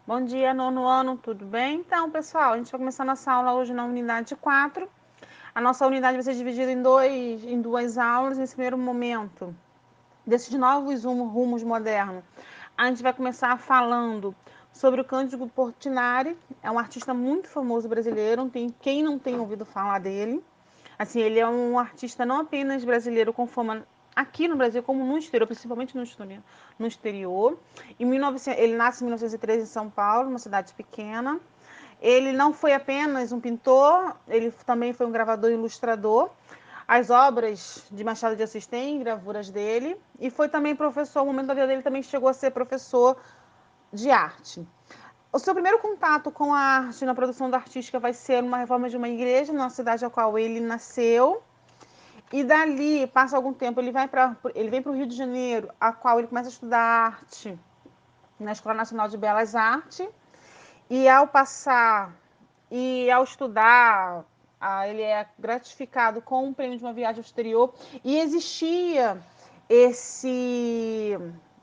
Bom dia, nono ano, tudo bem? Então, pessoal, a gente vai começar nossa aula hoje na unidade 4. A nossa unidade vai ser dividida em duas aulas. Nesse primeiro momento, desses novos rumos modernos, a gente vai começar falando sobre o Cândido Portinari. É um artista muito famoso brasileiro, quem não tem ouvido falar dele. Assim, ele é um artista não apenas brasileiro com fama aqui no Brasil, como no exterior, principalmente no exterior. Ele nasce em 1913 em São Paulo, uma cidade pequena. Ele não foi apenas um pintor, ele também foi um gravador e ilustrador. As obras de Machado de Assis têm gravuras dele. E foi também professor, no momento da vida dele também chegou a ser professor de arte. O seu primeiro contato com a arte na produção da artística vai ser uma reforma de uma igreja na cidade a qual ele nasceu. E dali, passa algum tempo, ele vem para o Rio de Janeiro, a qual ele começa a estudar arte na Escola Nacional de Belas Artes. E ao estudar, ele é gratificado com um prêmio de uma viagem ao exterior. E existia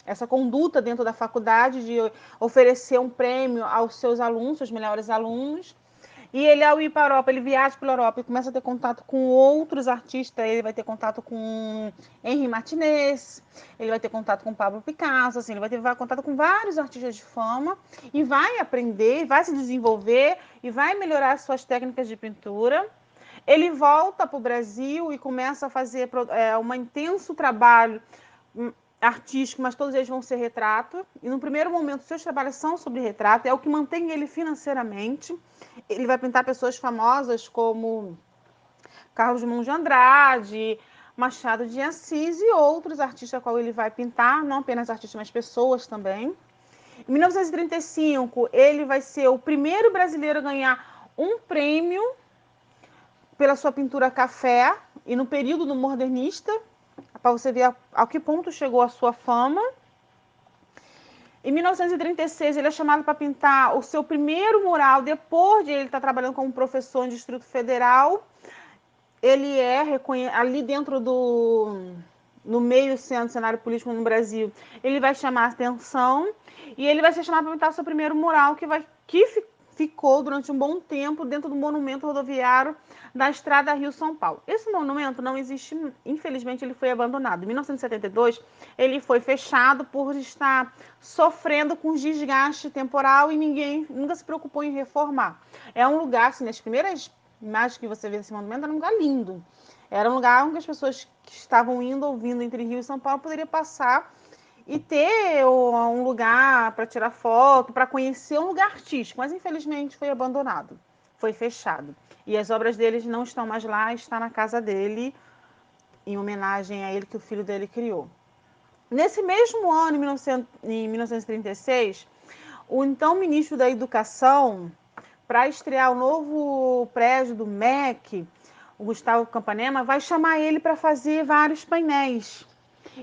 essa conduta dentro da faculdade de oferecer um prêmio aos seus alunos, seus melhores alunos. E ele, ao ir para a Europa, ele viaja pela Europa e começa a ter contato com outros artistas. Ele vai ter contato com Henri Martinez, ele vai ter contato com Pablo Picasso, assim, ele vai ter contato com vários artistas de fama e vai aprender, vai se desenvolver e vai melhorar suas técnicas de pintura. Ele volta para o Brasil e começa a fazer um intenso trabalho artístico, mas todos eles vão ser retrato. E no primeiro momento, seus trabalhos são sobre retrato, é o que mantém ele financeiramente. Ele vai pintar pessoas famosas como Carlos Drummond de Andrade, Machado de Assis e outros artistas a qual ele vai pintar, não apenas artistas, mas pessoas também. Em 1935, ele vai ser o primeiro brasileiro a ganhar um prêmio pela sua pintura café, e no período do modernista, para você ver a que ponto chegou a sua fama. Em 1936, ele é chamado para pintar o seu primeiro mural, depois de ele estar trabalhando como professor no Distrito Federal. Ele é ali dentro no meio cenário político no Brasil, ele vai chamar a atenção e ele vai ser chamado para pintar o seu primeiro mural, que ficou durante um bom tempo dentro do monumento rodoviário da Estrada Rio-São Paulo. Esse monumento não existe, infelizmente ele foi abandonado. Em 1972, ele foi fechado por estar sofrendo com desgaste temporal e ninguém nunca se preocupou em reformar. É um lugar, assim, nas primeiras imagens que você vê desse monumento, era um lugar lindo. Era um lugar onde as pessoas que estavam indo ou vindo entre Rio e São Paulo poderiam passar e ter um lugar para tirar foto, para conhecer um lugar artístico, mas infelizmente foi abandonado, foi fechado. E as obras deles não estão mais lá, está na casa dele, em homenagem a ele que o filho dele criou. Nesse mesmo ano, em 1936, o então ministro da Educação, para estrear o novo prédio do MEC, o Gustavo Campanema, vai chamar ele para fazer vários painéis.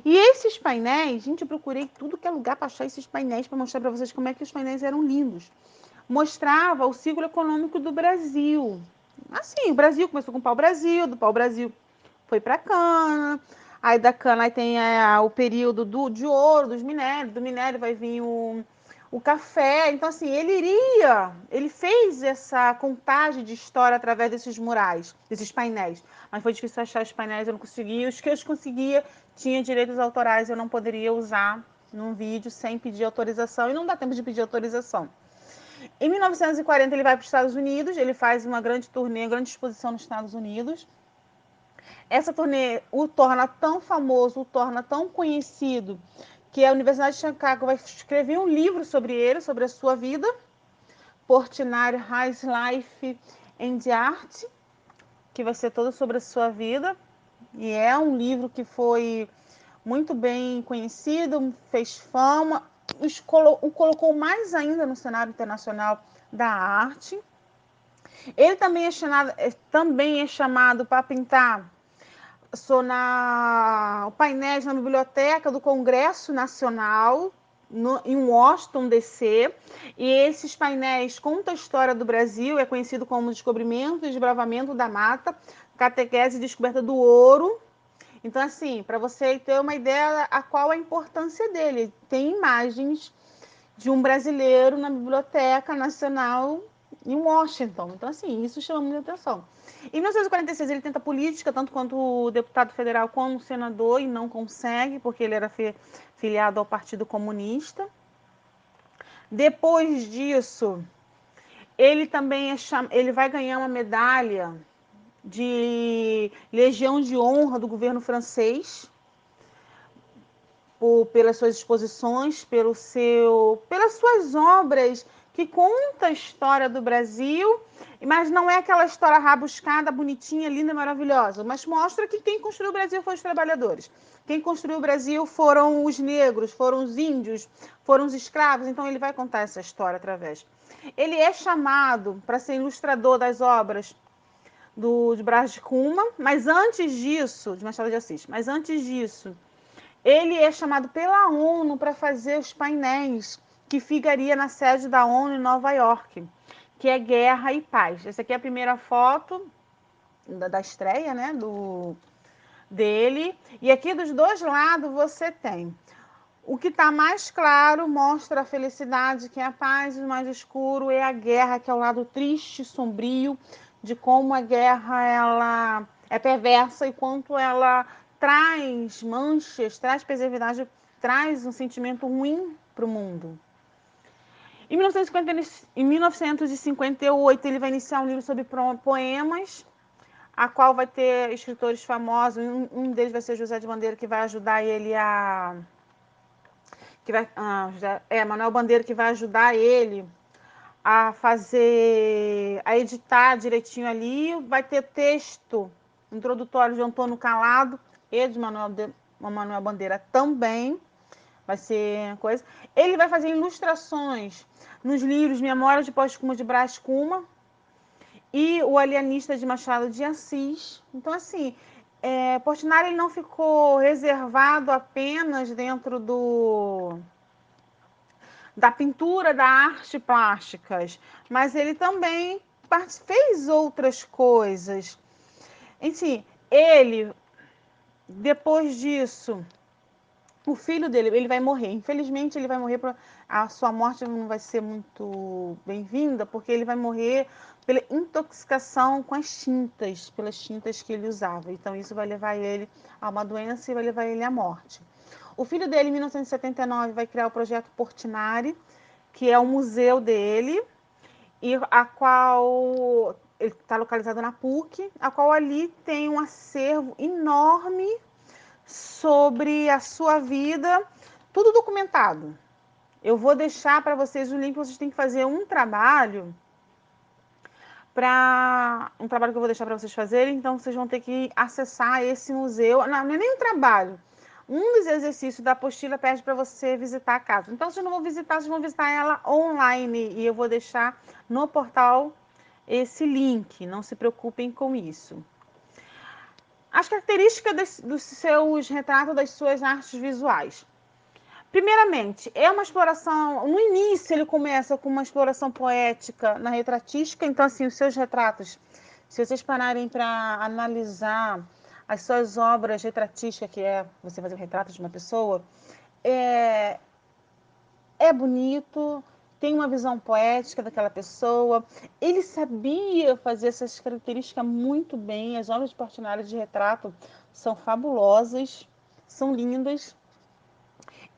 E esses painéis, gente, eu procurei tudo que é lugar para achar esses painéis, para mostrar para vocês como é que os painéis eram lindos. Mostrava o ciclo econômico do Brasil. Assim, o Brasil começou com o pau-brasil, do pau-brasil foi para a cana, aí da cana aí tem o período de ouro, dos minérios, do minério vai vir o café. Então, assim, ele fez essa contagem de história através desses murais, desses painéis. Mas foi difícil achar os painéis, eu não conseguia. Os que eu conseguia tinha direitos autorais, eu não poderia usar num vídeo sem pedir autorização, e não dá tempo de pedir autorização. Em 1940, ele vai para os Estados Unidos, ele faz uma grande turnê, uma grande exposição nos Estados Unidos. Essa turnê o torna tão famoso, o torna tão conhecido, que a Universidade de Chicago vai escrever um livro sobre ele, sobre a sua vida, Portinari High Life and Art, que vai ser todo sobre a sua vida. E é um livro que foi muito bem conhecido, fez fama, o colocou mais ainda no cenário internacional da arte. Ele também é chamado para pintar painéis na biblioteca do Congresso Nacional, em Washington, D.C. E esses painéis contam a história do Brasil, é conhecido como Descobrimento e Desbravamento da Mata, Catequese e Descoberta do Ouro. Então, assim, para você ter uma ideia a qual a importância dele, tem imagens de um brasileiro na Biblioteca Nacional em Washington. Então, assim, isso chama muita atenção. Em 1946, ele tenta política, tanto quanto deputado federal como senador, e não consegue, porque ele era filiado ao Partido Comunista. Depois disso, ele também ele vai ganhar uma medalha de Legião de Honra do governo francês, pelas suas exposições, pelas suas obras que conta a história do Brasil, mas não é aquela história rabuscada, bonitinha, linda, maravilhosa, mas mostra que quem construiu o Brasil foram os trabalhadores. Quem construiu o Brasil foram os negros, foram os índios, foram os escravos. Então ele vai contar essa história através. Ele é chamado para ser ilustrador das obras de Brás de Cuma, mas antes disso, de Machado de Assis, mas antes disso, ele é chamado pela ONU para fazer os painéis que ficaria na sede da ONU em Nova York, que é Guerra e Paz. Essa aqui é a primeira foto da estreia, né, dele. E aqui dos dois lados você tem o que está mais claro, mostra a felicidade, que é a paz, e o mais escuro é a guerra, que é o lado triste, sombrio, de como a guerra ela é perversa e quanto ela traz manchas, traz perversidade, traz um sentimento ruim para o mundo. Em 1958, ele vai iniciar um livro sobre poemas, a qual vai ter escritores famosos. Um deles vai ser José de Bandeira, que vai ajudar ele Manuel Bandeira, que vai ajudar ele a editar direitinho ali. Vai ter texto introdutório de Antônio Calado e de Manuel Bandeira também. Vai ser coisa. Ele vai fazer ilustrações nos livros Memórias de Pós-Cuma de Brás Cuma e O Alienista de Machado de Assis. Então, assim, Portinari ele não ficou reservado apenas dentro da pintura, da arte plásticas, mas ele também fez outras coisas. Enfim, ele, depois disso, o filho dele, ele vai morrer. Infelizmente, ele vai morrer. A sua morte não vai ser muito bem-vinda, porque ele vai morrer pela intoxicação com as tintas, pelas tintas que ele usava. Então, isso vai levar ele a uma doença e vai levar ele à morte. O filho dele, em 1979, vai criar o projeto Portinari, que é o museu dele, e a qual ele está localizado na PUC, a qual ali tem um acervo enorme sobre a sua vida, tudo documentado. Eu vou deixar para vocês o link, vocês têm que fazer um trabalho que eu vou deixar para vocês fazerem, então vocês vão ter que acessar esse museu. Não é nem um trabalho. Um dos exercícios da apostila pede para você visitar a casa. Então, vocês não vão visitar, vocês vão visitar ela online. E eu vou deixar no portal esse link. Não se preocupem com isso. As características dos seus retratos, das suas artes visuais. Primeiramente, é uma exploração. No início, ele começa com uma exploração poética na retratística. Então, assim, os seus retratos, se vocês pararem para analisar as suas obras retratísticas, que é você fazer o retrato de uma pessoa, é bonito, tem uma visão poética daquela pessoa. Ele sabia fazer essas características muito bem. As obras de Portinari de retrato são fabulosas, são lindas.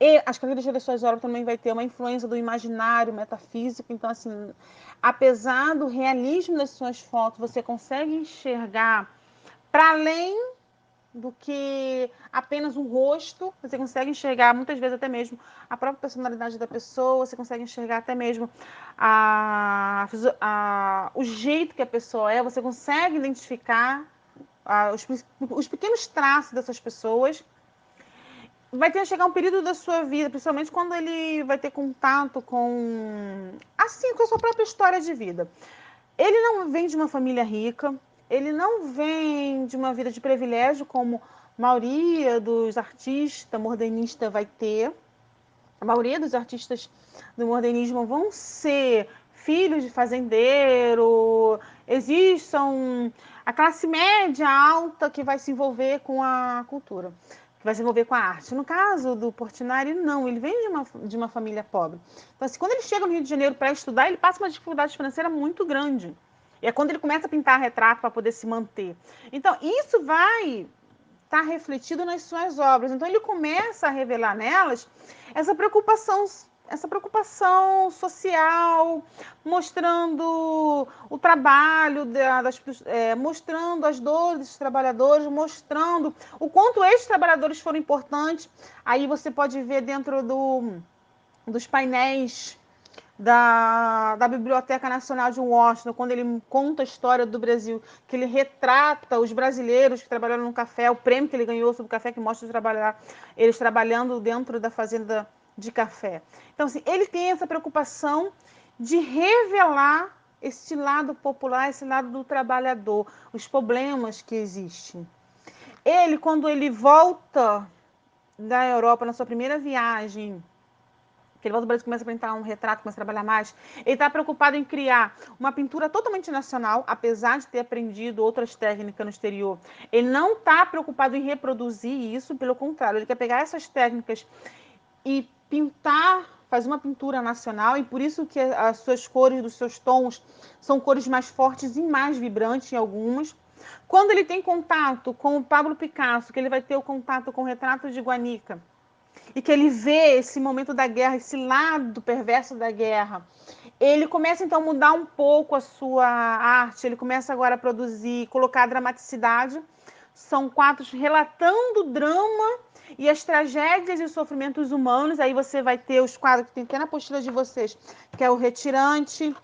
E as características das suas obras também vai ter uma influência do imaginário, metafísico. Então, assim, apesar do realismo das suas fotos, você consegue enxergar para além do que apenas um rosto. Você consegue enxergar, muitas vezes, até mesmo a própria personalidade da pessoa. Você consegue enxergar até mesmo o jeito que a pessoa é. Você consegue identificar os pequenos traços dessas pessoas. Vai ter que chegar um período da sua vida, principalmente quando ele vai ter contato com a sua própria história de vida. Ele não vem de uma família rica, ele não vem de uma vida de privilégio, como a maioria dos artistas modernistas vai ter. A maioria dos artistas do modernismo vão ser filhos de fazendeiro, existam a classe média alta que vai se envolver com a cultura. que vai se envolver com a arte. No caso do Portinari, não, ele vem de uma família pobre. Então, assim, quando ele chega no Rio de Janeiro para estudar, ele passa uma dificuldade financeira muito grande. E é quando ele começa a pintar retrato para poder se manter. Então, isso vai estar refletido nas suas obras. Então, ele começa a revelar nelas essa preocupação social, mostrando o trabalho, mostrando as dores dos trabalhadores, mostrando o quanto esses trabalhadores foram importantes. Aí você pode ver dentro dos painéis da Biblioteca Nacional de Washington, quando ele conta a história do Brasil, que ele retrata os brasileiros que trabalharam no café, o prêmio que ele ganhou sobre o café, que mostra eles trabalhando dentro da fazenda de café. Então, assim, ele tem essa preocupação de revelar esse lado popular, esse lado do trabalhador, os problemas que existem. Ele, quando ele volta da Europa na sua primeira viagem, que ele volta ao Brasil, começa a pintar um retrato, começa a trabalhar mais. Ele está preocupado em criar uma pintura totalmente nacional, apesar de ter aprendido outras técnicas no exterior. Ele não está preocupado em reproduzir isso, pelo contrário, ele quer pegar essas técnicas e pintar, fazer uma pintura nacional, e por isso que as suas cores, dos seus tons, são cores mais fortes e mais vibrantes em algumas. Quando ele tem contato com o Pablo Picasso, que ele vai ter o contato com o retrato de Guernica, e que ele vê esse momento da guerra, esse lado perverso da guerra, ele começa então a mudar um pouco a sua arte, ele começa agora a produzir, colocar a dramaticidade. São quadros relatando o drama e as tragédias e os sofrimentos humanos. Aí você vai ter os quadros que tem até na apostila de vocês, que é o Retirante,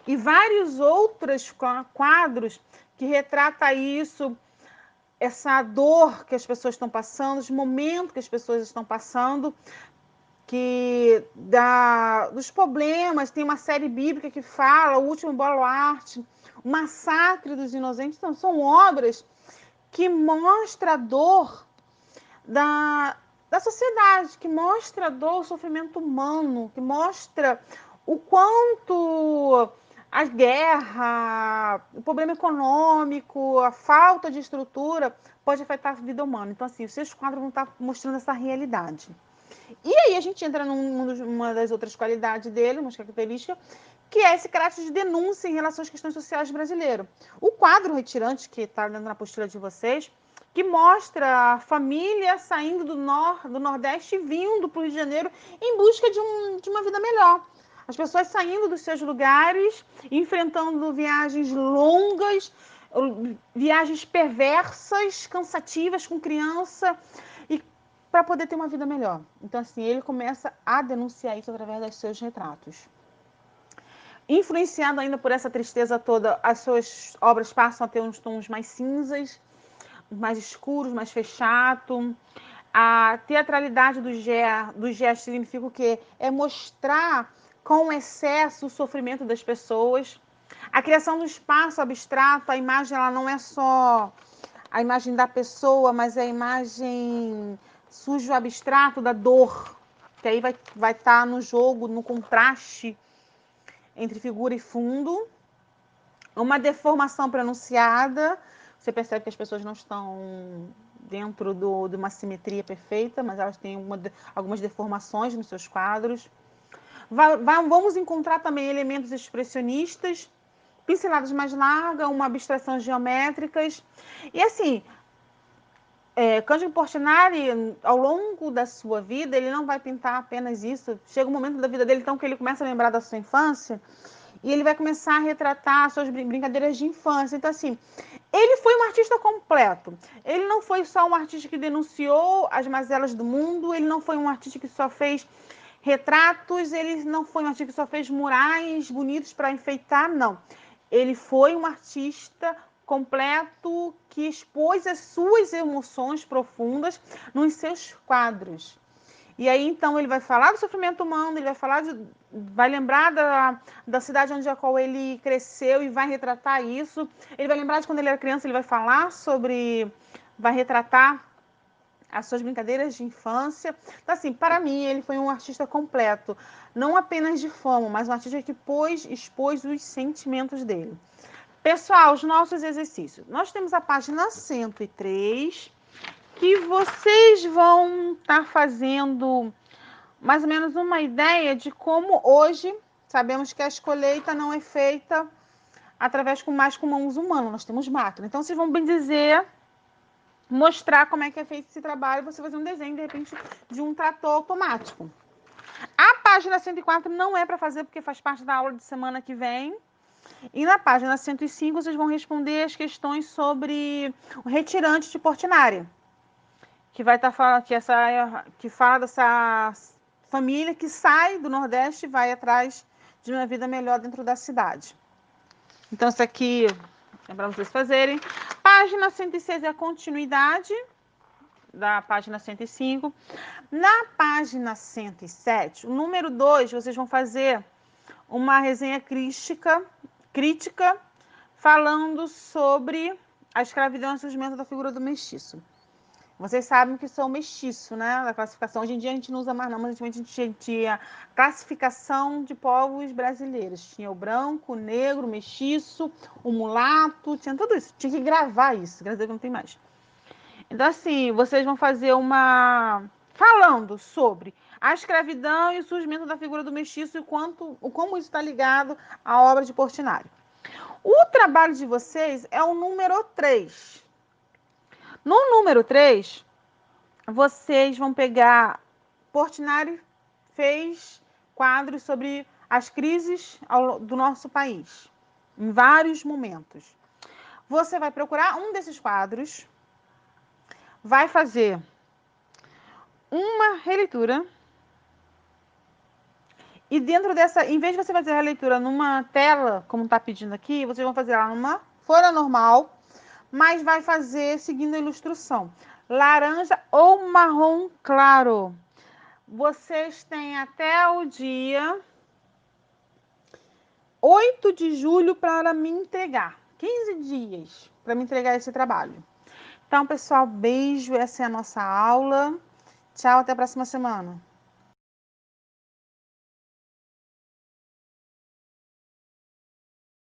e vários outros quadros que retrata isso, essa dor que as pessoas estão passando, os momentos que as pessoas estão passando, dos problemas. Tem uma série bíblica que fala, o último baluarte, o massacre dos inocentes. Então, são obras que mostram a dor da sociedade, que mostra a dor, o sofrimento humano, que mostra o quanto a guerra, o problema econômico, a falta de estrutura pode afetar a vida humana. Então, assim, os seus quadros vão estar mostrando essa realidade. E aí a gente entra numa das outras qualidades dele, uma característica, que é esse caráter de denúncia em relação às questões sociais brasileiras. O quadro Retirante, que está na apostila de vocês, que mostra a família saindo do Nordeste e vindo para o Rio de Janeiro em busca de uma vida melhor. As pessoas saindo dos seus lugares, enfrentando viagens longas, viagens perversas, cansativas com criança, e para poder ter uma vida melhor. Então, assim, ele começa a denunciar isso através dos seus retratos. Influenciado ainda por essa tristeza toda, as suas obras passam a ter uns tons mais cinzas, mais escuros, mais fechados. A teatralidade do gesto significa o quê? É mostrar com excesso o sofrimento das pessoas. A criação do espaço abstrato, a imagem ela não é só a imagem da pessoa, mas é a imagem sujo abstrato da dor, que aí vai estar no jogo, no contraste entre figura e fundo. Uma deformação pronunciada, você percebe que as pessoas não estão dentro de uma simetria perfeita, mas elas têm algumas deformações nos seus quadros. Vamos encontrar também elementos expressionistas, pinceladas mais largas, uma abstração geométricas. E assim, Cândido Portinari, ao longo da sua vida, ele não vai pintar apenas isso. Chega um momento da vida dele, então, que ele começa a lembrar da sua infância, e ele vai começar a retratar as suas brincadeiras de infância. Então, assim, ele foi um artista completo. Ele não foi só um artista que denunciou as mazelas do mundo, ele não foi um artista que só fez retratos, ele não foi um artista que só fez murais bonitos para enfeitar, não. Ele foi um artista completo que expôs as suas emoções profundas nos seus quadros. E aí, então, ele vai falar do sofrimento humano, ele vai lembrar da cidade onde a qual ele cresceu e vai retratar isso. Ele vai lembrar de quando ele era criança, ele vai retratar as suas brincadeiras de infância. Então, assim, para mim, ele foi um artista completo, não apenas de fama, mas um artista que expôs os sentimentos dele. Pessoal, os nossos exercícios. Nós temos a página 103, que vocês vão estar fazendo mais ou menos uma ideia de como hoje sabemos que a colheita não é feita através com mãos humanas, nós temos máquina. Então, vocês vão bem dizer, mostrar como é que é feito esse trabalho, você fazer um desenho, de repente, de um trator automático. A página 104 não é para fazer, porque faz parte da aula de semana que vem. E na página 105, vocês vão responder as questões sobre o retirante de Portinari, que vai estar falando que fala dessa família que sai do Nordeste e vai atrás de uma vida melhor dentro da cidade. Então, isso aqui é para vocês fazerem. Página 106 é a continuidade da página 105. Na página 107, o número 2, vocês vão fazer uma resenha crítica falando sobre a escravidão e surgimento da figura do mestiço. Vocês sabem que sou mestiço, né? Da classificação. Hoje em dia a gente não usa mais, não, mas antigamente a gente tinha classificação de povos brasileiros. Tinha o branco, o negro, o mestiço, o mulato, tinha tudo isso. Tinha que gravar isso, graças a Deus não tem mais. Então, assim, vocês vão fazer falando sobre a escravidão e o surgimento da figura do mestiço e como isso está ligado à obra de Portinari. O trabalho de vocês é o número 3. No número 3, vocês vão pegar... Portinari fez quadros sobre as crises do nosso país, em vários momentos. Você vai procurar um desses quadros, vai fazer uma releitura, e dentro dessa, em vez de você fazer a releitura numa tela, como está pedindo aqui, vocês vão fazer ela numa folha normal, mas vai fazer seguindo a ilustração. Laranja ou marrom claro. Vocês têm até o dia 8 de julho para me entregar. 15 dias para me entregar esse trabalho. Então, pessoal, beijo. Essa é a nossa aula. Tchau, até a próxima semana.